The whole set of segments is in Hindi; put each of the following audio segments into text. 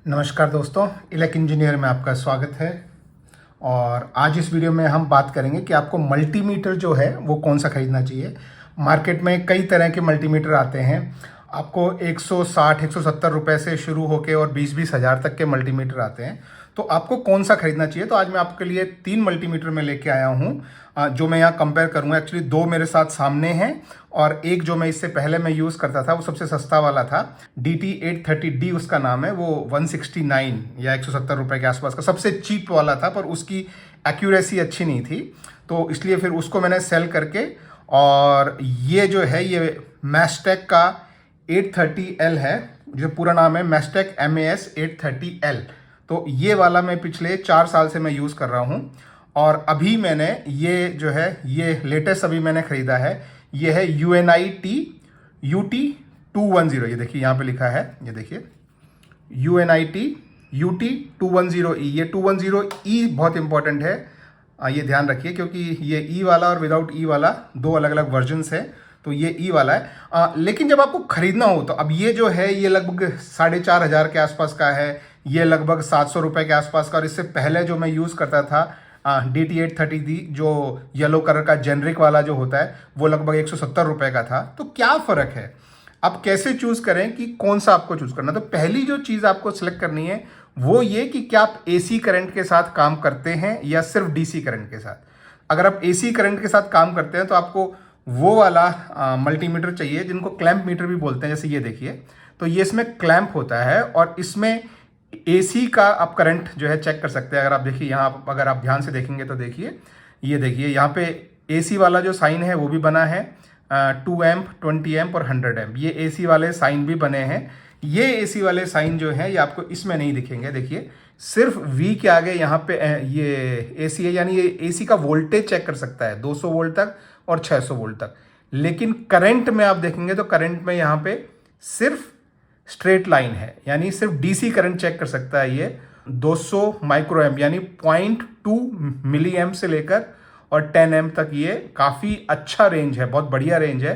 नमस्कार दोस्तों, इलेक्ट्रिक इंजीनियर में आपका स्वागत है। और आज इस वीडियो में हम बात करेंगे कि आपको मल्टीमीटर जो है वो कौन सा खरीदना चाहिए। मार्केट में कई तरह के मल्टीमीटर आते हैं। आपको 160 170 रुपए से शुरू होके और 20-20 हज़ार तक के मल्टीमीटर आते हैं। तो आपको कौन सा खरीदना चाहिए। तो आज मैं आपके लिए 3 मल्टीमीटर में लेके आया हूँ जो मैं यहाँ कंपेयर करूँगा। एक्चुअली 2 मेरे साथ सामने हैं और एक जो मैं इससे पहले मैं यूज़ करता था वो सबसे सस्ता वाला था। DT830D उसका नाम है। वो 169 या 170 रुपए के आसपास का सबसे चीप वाला था, पर उसकी एक्यूरेसी अच्छी नहीं थी, तो इसलिए फिर उसको मैंने सेल करके, और ये जो है ये मैस्टेक का 830L है, जो पूरा नाम है मैस्टेक MAS 830L। तो ये वाला मैं पिछले 4 साल से मैं यूज़ कर रहा हूँ। और अभी मैंने ये जो है ये लेटेस्ट अभी मैंने ख़रीदा है। ये है UNI-T UT210। ये देखिए यहाँ पे लिखा है, ये देखिए UNI-T UT210E। ये 210E बहुत इंपॉर्टेंट है, ये ध्यान रखिए, क्योंकि ये E वाला और विदाउट E वाला 2 अलग अलग वर्जन्स है। तो ये E वाला है। लेकिन जब आपको खरीदना हो तो अब ये जो है ये लगभग 4,500 के आसपास का है, ये लगभग 700 रुपये के आसपास का। और इससे पहले जो मैं यूज़ करता था DT830D, जो येलो कलर का जेनरिक वाला जो होता है, वो लगभग 170 रुपये का था। तो क्या फ़र्क है, अब कैसे चूज़ करें कि कौन सा आपको चूज़ करना। तो पहली जो चीज़ आपको सेलेक्ट करनी है वो ये कि क्या आप AC करंट के साथ काम करते हैं या सिर्फ DC करंट के साथ। अगर आप AC करंट के साथ काम करते हैं तो आपको वो वाला मल्टीमीटर चाहिए जिनको क्लैंप मीटर भी बोलते हैं। जैसे ये देखिए, तो ये इसमें क्लैंप होता है और इसमें AC का आप करंट जो है चेक कर सकते हैं। अगर आप देखिए यहाँ, अगर आप ध्यान से देखेंगे तो देखिए, ये देखिए यहाँ पे AC वाला जो साइन है वो भी बना है। 2 एम्प, 20 एम्प और 100 एम्प, ये AC वाले साइन भी बने हैं। ये AC वाले साइन जो है ये आपको इसमें नहीं दिखेंगे। देखिए सिर्फ V के आगे यहाँ पे ये AC है, यानी ये AC का वोल्टेज चेक कर सकता है 200 वोल्ट तक और 600 वोल्ट तक। लेकिन करंट में आप देखेंगे तो करंट में यहाँ पे सिर्फ स्ट्रेट लाइन है, यानी सिर्फ DC करंट चेक कर सकता है ये 200 माइक्रो एम्प, यानी 0.2 मिली एम्प से लेकर और 10 एम्प तक। ये काफ़ी अच्छा रेंज है, बहुत बढ़िया रेंज है।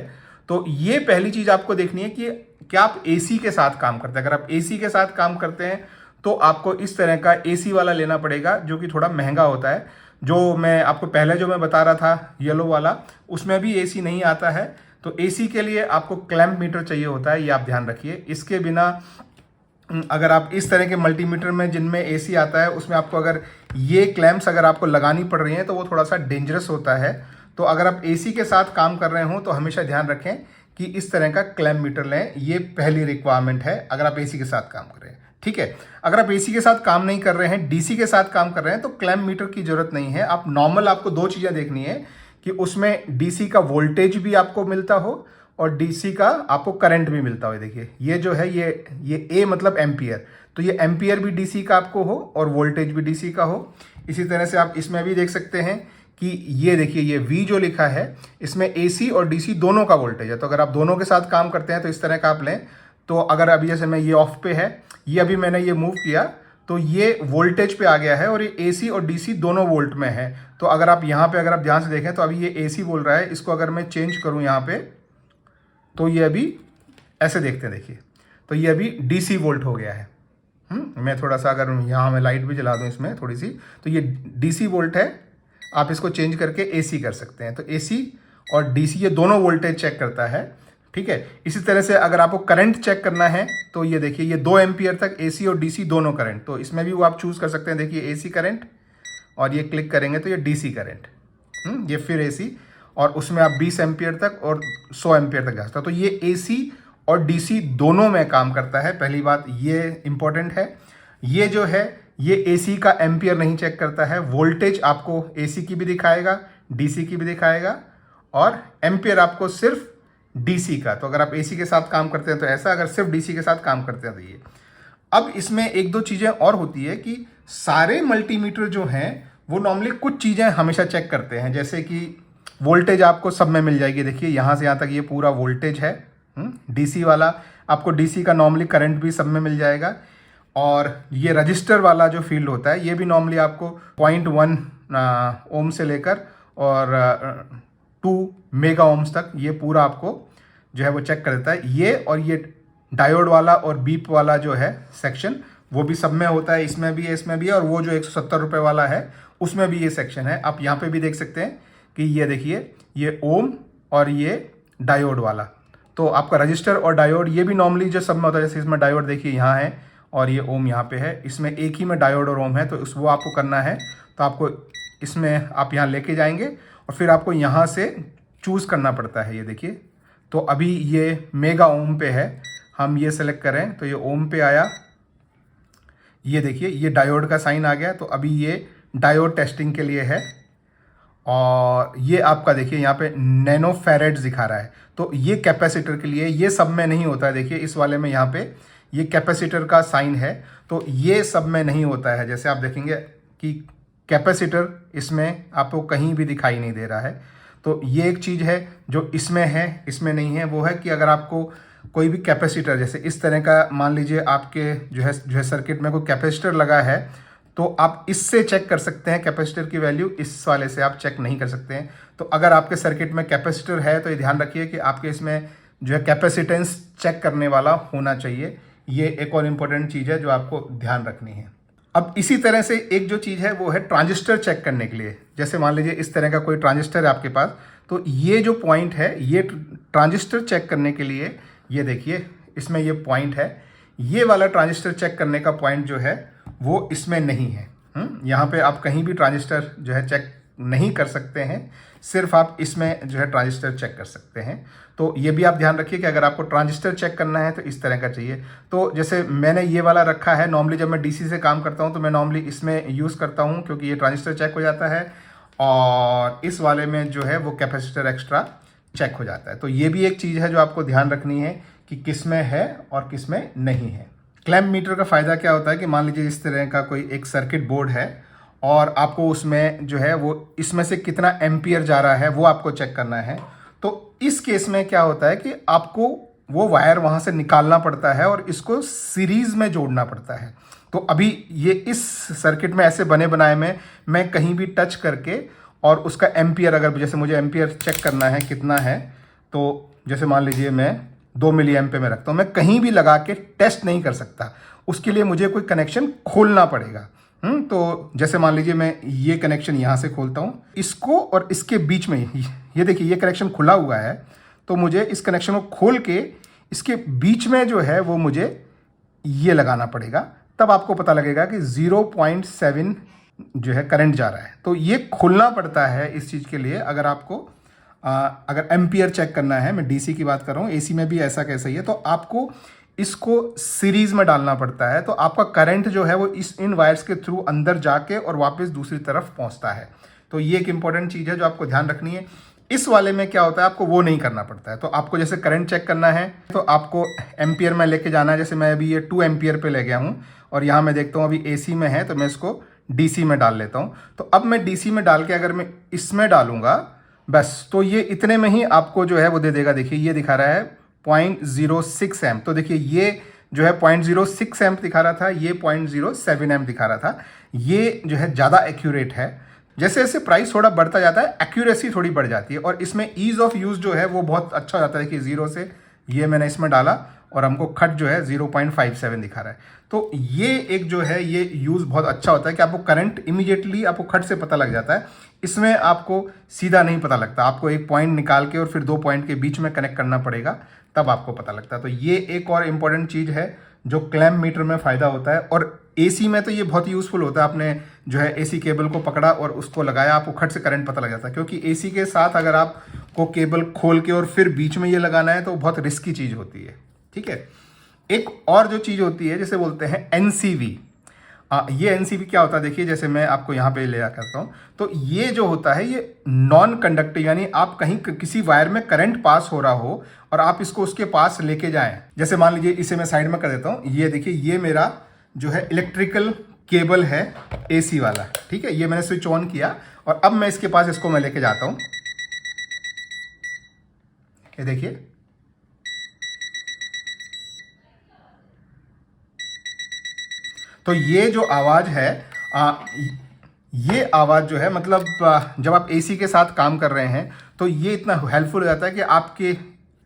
तो ये पहली चीज़ आपको देखनी है कि क्या आप AC के साथ काम करते हैं। अगर आप AC के साथ काम करते हैं तो आपको इस तरह का AC वाला लेना पड़ेगा, जो कि थोड़ा महंगा होता है। जो मैं आपको पहले जो मैं बता रहा था येलो वाला, उसमें भी AC नहीं आता है। तो AC के लिए आपको क्लैंप मीटर चाहिए होता है, ये आप ध्यान रखिए। इसके बिना अगर आप इस तरह के मल्टीमीटर में जिनमें AC आता है उसमें आपको अगर ये क्लैंप्स अगर आपको लगानी पड़ रही हैं तो वो थोड़ा सा डेंजरस होता है। तो अगर आप AC के साथ काम कर रहे हो तो हमेशा ध्यान रखें कि इस तरह का क्लैंप मीटर लें। ये पहली रिक्वायरमेंट है अगर आप AC के साथ काम कर रहे हैं, ठीक है। अगर आप AC के साथ काम नहीं कर रहे हैं, DC के साथ काम कर रहे हैं, तो क्लैंप मीटर की जरूरत नहीं है। आप नॉर्मल, आपको 2 चीज़ें देखनी है कि उसमें DC का वोल्टेज भी आपको मिलता हो और DC का आपको करंट भी मिलता हो। देखिए ये जो है ये A मतलब एम्पियर, तो ये एम्पियर भी DC का आपको हो और वोल्टेज भी DC का हो। इसी तरह से आप इसमें भी देख सकते हैं कि ये देखिए ये V जो लिखा है, इसमें AC और DC दोनों का वोल्टेज है। तो अगर आप दोनों के साथ काम करते हैं तो इस तरह का आप लें। तो अगर अभी जैसे मैं ये ऑफ पे है, ये अभी मैंने ये मूव किया तो ये वोल्टेज पे आ गया है और ये AC और DC दोनों वोल्ट में है। तो अगर आप यहाँ पे अगर आप ध्यान से देखें तो अभी ये AC बोल रहा है, इसको अगर मैं चेंज करूँ यहाँ पे तो ये अभी ऐसे देखते हैं, देखिए तो ये अभी DC वोल्ट हो गया है। मैं थोड़ा सा अगर यहाँ मैं लाइट भी जला दूँ इसमें थोड़ी सी, तो ये DC वोल्ट है। आप इसको चेंज करके AC कर सकते हैं। तो AC और DC ये दोनों वोल्टेज चेक करता है, ठीक है। इसी तरह से अगर आपको करंट चेक करना है तो ये देखिए ये 2 एम्पियर तक AC और DC दोनों करंट, तो इसमें भी वो आप चूज कर सकते हैं। देखिए AC करंट, और ये क्लिक करेंगे तो ये DC करंट, ये फिर AC, और उसमें आप 20 एम्पियर तक और 100 एम्पियर तक जा सकते हो। तो ये AC और DC दोनों में काम करता है। पहली बात ये इंपॉर्टेंट है। ये जो है ये AC का एम्पियर नहीं चेक करता है, वोल्टेज आपको AC की भी दिखाएगा, DC की भी दिखाएगा, और एम्पियर आपको सिर्फ DC का। तो अगर आप AC के साथ काम करते हैं तो ऐसा, अगर सिर्फ DC के साथ काम करते हैं तो ये। अब इसमें 1-2 चीज़ें और होती है कि सारे मल्टीमीटर जो हैं वो नॉर्मली कुछ चीज़ें हमेशा चेक करते हैं, जैसे कि वोल्टेज आपको सब में मिल जाएगी। देखिए यहाँ से यहाँ तक ये पूरा वोल्टेज है। DC वाला आपको DC का नॉर्मली करंट भी सब में मिल जाएगा। और ये रजिस्टर वाला जो फील्ड होता है ये भी नॉर्मली आपको 0.1 ओम से लेकर और 2 मेगा ओम्स तक ये पूरा आपको जो है वो चेक कर देता है। ये और ये डायोड वाला और बीप वाला जो है सेक्शन वो भी सब में होता है, इसमें भी है, इसमें भी है, और वो जो 170 रुपये वाला है उसमें भी ये सेक्शन है। आप यहाँ पे भी देख सकते हैं कि ये देखिए, ये ओम और ये डायोड वाला। तो आपका रजिस्टर और डायोड ये भी नॉर्मली जो सब में होता है, जैसे इसमें डायोड देखिए यहाँ है और ये ओम यहाँ पे है, इसमें एक ही में डायोड और ओम है, तो वो आपको करना है। तो आपको इसमें आप यहाँ लेके जाएंगे और फिर आपको यहाँ से चूज़ करना पड़ता है। ये देखिए, तो अभी ये मेगा ओम पे है, हम ये सेलेक्ट करें तो ये ओम पे आया। ये देखिए, ये डायोड का साइन आ गया, तो अभी ये डायोड टेस्टिंग के लिए है। और ये आपका देखिए यहाँ पे नैनो फैरेड्स दिखा रहा है, तो ये कैपेसिटर के लिए, ये सब में नहीं होता है। देखिए इस वाले में यहाँ पे ये कैपेसिटर का साइन है, तो ये सब में नहीं होता है। जैसे आप देखेंगे कि कैपेसिटर इसमें आपको कहीं भी दिखाई नहीं दे रहा है। तो ये एक चीज़ है जो इसमें है, इसमें नहीं है। वो है कि अगर आपको कोई भी कैपेसिटर, जैसे इस तरह का मान लीजिए आपके जो है सर्किट में कोई कैपेसिटर लगा है, तो आप इससे चेक कर सकते हैं कैपेसिटर की वैल्यू, इस वाले से आप चेक नहीं कर सकते हैं। तो अगर आपके सर्किट में कैपेसिटर है तो ये ध्यान रखिए कि आपके इसमें जो है कैपेसिटेंस चेक करने वाला होना चाहिए। ये एक और इम्पोर्टेंट चीज़ है जो आपको ध्यान रखनी है। अब इसी तरह से एक जो चीज़ है वो है ट्रांजिस्टर चेक करने के लिए। जैसे मान लीजिए इस तरह का कोई ट्रांजिस्टर है आपके पास, तो ये जो पॉइंट है, ये ट्रांजिस्टर चेक करने के लिए, ये देखिए इसमें ये पॉइंट है, ये वाला ट्रांजिस्टर चेक करने का पॉइंट जो है वो इसमें नहीं है। यहाँ पे आप कहीं भी ट्रांजिस्टर जो है चेक नहीं कर सकते हैं, सिर्फ आप इसमें जो है ट्रांजिस्टर चेक कर सकते हैं। तो ये भी आप ध्यान रखिए कि अगर आपको ट्रांजिस्टर चेक करना है तो इस तरह का चाहिए। तो जैसे मैंने ये वाला रखा है, नॉर्मली जब मैं डीसी से काम करता हूँ तो मैं नॉर्मली इसमें यूज़ करता हूँ, क्योंकि ये ट्रांजिस्टर चेक हो जाता है और इस वाले में जो है वो कैपेसिटर एक्स्ट्रा चेक हो जाता है। तो ये भी एक चीज़ है जो आपको ध्यान रखनी है कि किस में है और किस में नहीं है। क्लैम्प मीटर का फ़ायदा क्या होता है कि मान लीजिए इस तरह का कोई एक सर्किट बोर्ड है और आपको उसमें जो है वो इसमें से कितना एम्पियर जा रहा है वो आपको चेक करना है। तो इस केस में क्या होता है कि आपको वो वायर वहाँ से निकालना पड़ता है और इसको सीरीज़ में जोड़ना पड़ता है। तो अभी ये इस सर्किट में ऐसे बने बनाए में मैं कहीं भी टच करके और उसका एम्पियर, अगर जैसे मुझे एम्पियर चेक करना है कितना है, तो जैसे मान लीजिए मैं 2 मिली एम्प में रखता हूँ, मैं कहीं भी लगा के टेस्ट नहीं कर सकता, उसके लिए मुझे कोई कनेक्शन खोलना पड़ेगा। तो जैसे मान लीजिए मैं ये कनेक्शन यहाँ से खोलता हूँ, इसको और इसके बीच में ये देखिए ये कनेक्शन खुला हुआ है, तो मुझे इस कनेक्शन को खोल के इसके बीच में जो है वो मुझे ये लगाना पड़ेगा, तब आपको पता लगेगा कि 0.7 जो है करंट जा रहा है। तो ये खोलना पड़ता है इस चीज़ के लिए। अगर आपको अगर एम्पियर चेक करना है, मैं डीसी की बात कर रहा हूँ, एसी में भी ऐसा कैसा ही है, तो आपको इसको सीरीज में डालना पड़ता है। तो आपका करंट जो है वो इन वायर्स के थ्रू अंदर जाके और वापस दूसरी तरफ पहुंचता है। तो ये एक इंपॉर्टेंट चीज़ है जो आपको ध्यान रखनी है। इस वाले में क्या होता है, आपको वो नहीं करना पड़ता है। तो आपको जैसे करंट चेक करना है तो आपको एम्पियर में लेके जाना है। जैसे मैं अभी ये 2 एम्पियर पे ले गया हूँ और यहाँ मैं देखता हूँ अभी एसी में है, तो मैं इसको डीसी में डाल लेता हूँ। तो अब मैं डीसी में डाल के अगर मैं इसमें डालूंगा बस, तो ये इतने में ही आपको जो है वो दे देगा। देखिए ये दिखा रहा है 0.06 एम्प। तो देखिए ये जो है 0.06 एम्प दिखा रहा था, ये 0.07 एम्प दिखा रहा था। ये जो है ज़्यादा एक्यूरेट है। जैसे जैसे प्राइस थोड़ा बढ़ता जाता है एक्यूरेसी थोड़ी बढ़ जाती है और इसमें ईज ऑफ यूज़ जो है वो बहुत अच्छा हो जाता है कि 0 से ये मैंने इसमें डाला और हमको खट जो है 0.57 दिखा रहा है। तो ये एक जो है ये यूज़ बहुत अच्छा होता है कि आपको करंट इमीडिएटली आपको खट से पता लग जाता है। इसमें आपको सीधा नहीं पता लगता, आपको एक पॉइंट निकाल के और फिर 2 पॉइंट के बीच में कनेक्ट करना पड़ेगा, तब आपको पता लगता है। तो ये एक और इम्पॉर्टेंट चीज़ है जो क्लैम्प मीटर में फ़ायदा होता है। और एसी में तो ये बहुत यूज़फुल होता है। आपने जो है एसी केबल को पकड़ा और उसको लगाया, आपको खट से करंट पता लग जाता है। क्योंकि एसी के साथ अगर आपको केबल खोल के और फिर बीच में ये लगाना है तो बहुत रिस्की चीज़ होती है। ठीक है, एक और जो चीज़ होती है जिसे बोलते हैं एनसीवी। ये एनसीवी क्या होता है, देखिए जैसे मैं आपको यहाँ पे ले करता हूँ, तो ये जो होता है ये नॉन कंडक्टिव, यानी आप कहीं किसी वायर में करंट पास हो रहा हो और आप इसको उसके पास लेके जाएं। जैसे मान लीजिए इसे मैं साइड में कर देता हूँ, ये देखिए ये मेरा जो है इलेक्ट्रिकल केबल है एसी वाला। ठीक है, ये मैंने स्विच ऑन किया और अब मैं इसके पास इसको मैं लेके जाता हूँ। ये देखिए तो ये जो आवाज़ है ये आवाज़ जो है मतलब जब आप एसी के साथ काम कर रहे हैं तो ये इतना हेल्पफुल हो जाता है कि आपके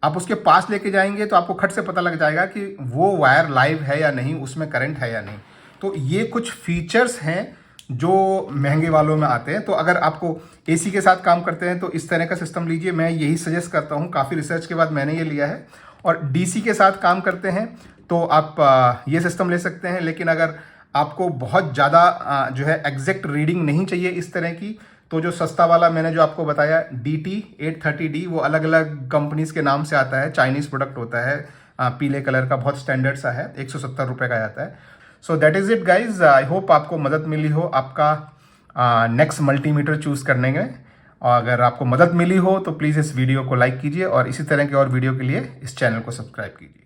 आप उसके पास लेके जाएंगे तो आपको खट से पता लग जाएगा कि वो वायर लाइव है या नहीं, उसमें करंट है या नहीं। तो ये कुछ फीचर्स हैं जो महंगे वालों में आते हैं। तो अगर आपको एसी के साथ काम करते हैं तो इस तरह का सिस्टम लीजिए, मैं यही सजेस्ट करता हूँ। काफ़ी रिसर्च के बाद मैंने ये लिया है। और डीसी के साथ काम करते हैं तो आप ये सिस्टम ले सकते हैं। लेकिन अगर आपको बहुत ज़्यादा जो है एग्जैक्ट रीडिंग नहीं चाहिए इस तरह की, तो जो सस्ता वाला मैंने जो आपको बताया DT830D, वो अलग अलग कंपनीज के नाम से आता है, चाइनीज़ प्रोडक्ट होता है, पीले कलर का, बहुत स्टैंडर्ड सा है, 170 रुपये का आता है। So that is it guys. I hope आपको मदद मिली हो आपका नेक्स्ट मल्टीमीटर चूज़ करने में। और अगर आपको मदद मिली हो तो प्लीज़ इस वीडियो को लाइक कीजिए और इसी तरह के और वीडियो के लिए इस चैनल को सब्सक्राइब कीजिए।